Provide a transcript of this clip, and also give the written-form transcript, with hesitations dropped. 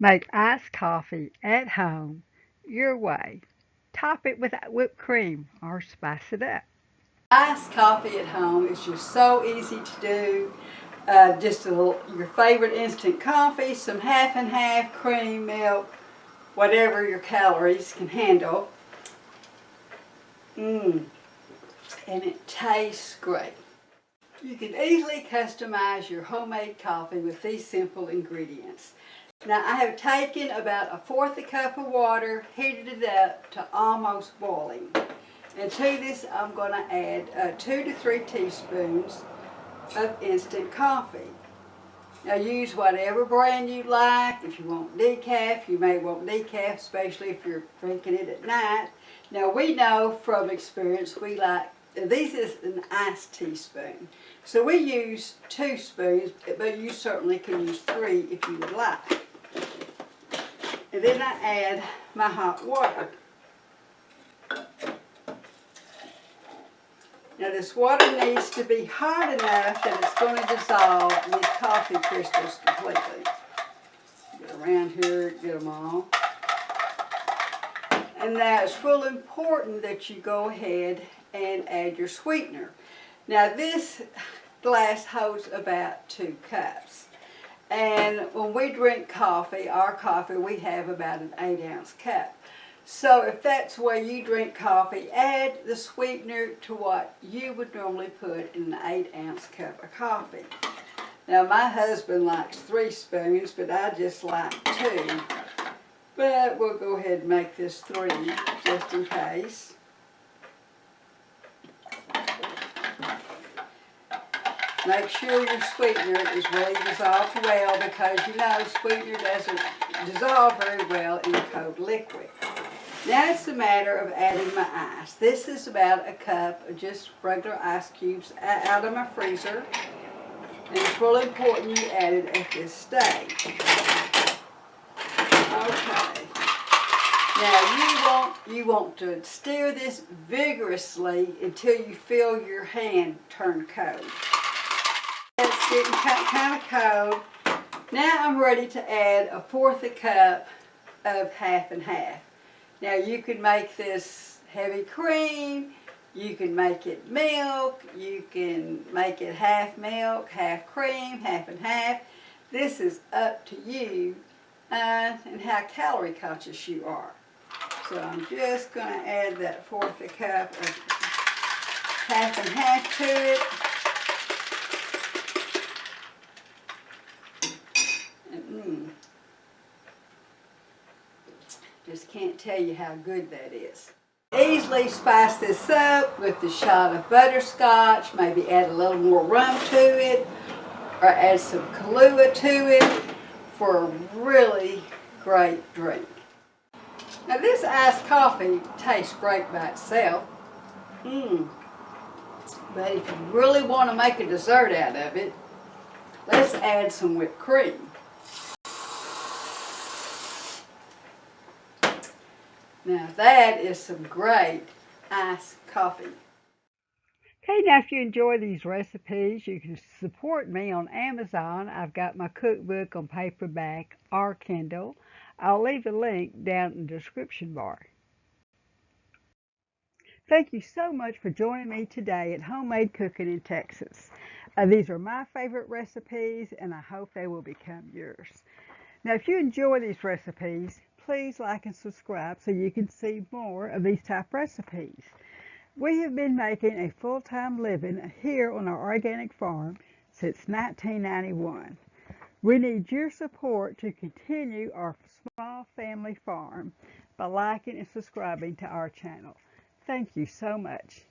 Make iced coffee at home your way. Top it with whipped cream or spice it up. Iced coffee at home is just so easy to do. Just your favorite instant coffee, some half and half cream, milk, whatever your calories can handle. Mmm, and it tastes great. You can easily customize your homemade coffee with these simple ingredients. Now I have taken about 1/4 cup of water, heated it up to almost boiling. And to this I'm going to add 2 to 3 teaspoons of instant coffee. Now use whatever brand you like. If you want decaf, you may want decaf, especially if you're drinking it at night. Now we know from experience we like, this is an iced teaspoon. So we use 2 spoons, but you certainly can use 3 if you would like. And then I add my hot water. Now this water needs to be hot enough that it's going to dissolve these coffee crystals completely. Get around here, get them all. And now it's real important that you go ahead and add your sweetener. Now this glass holds about 2 cups. And when we drink coffee, our coffee, we have about an 8-ounce cup. So if that's the way you drink coffee, add the sweetener to what you would normally put in an 8-ounce cup of coffee. Now my husband likes 3 spoons, but I just like 2. But we'll go ahead and make this 3 just in case. Make sure your sweetener is really dissolved well, because you know sweetener doesn't dissolve very well in a cold liquid. Now it's a matter of adding my ice. This is about 1 cup of just regular ice cubes out of my freezer. And it's really important you add it at this stage. Okay. Now you want to stir this vigorously until you feel your hand turn cold. It's getting kind of cold. Now I'm ready to add 1/4 cup of half and half. Now you can make this heavy cream, you can make it milk, you can make it half milk, half cream, half and half. This is up to you and how calorie conscious you are. So I'm just going to add that 1/4 cup of half and half to it. Just can't tell you how good that is. Easily spice this up with a shot of butterscotch, maybe add a little more rum to it, or add some Kahlua to it for a really great drink. Now this iced coffee tastes great by itself, but if you really want to make a dessert out of it, let's add some whipped cream. Now that is some great iced coffee. Okay, now if you enjoy these recipes, you can support me on Amazon. I've got my cookbook on paperback or Kindle. I'll leave a link down in the description bar. Thank you so much for joining me today at Homemade Cooking in Texas. These are my favorite recipes, and I hope they will become yours. Now, if you enjoy these recipes, please like and subscribe so you can see more of these type recipes. We have been making a full-time living here on our organic farm since 1991. We need your support to continue our small family farm by liking and subscribing to our channel. Thank you so much.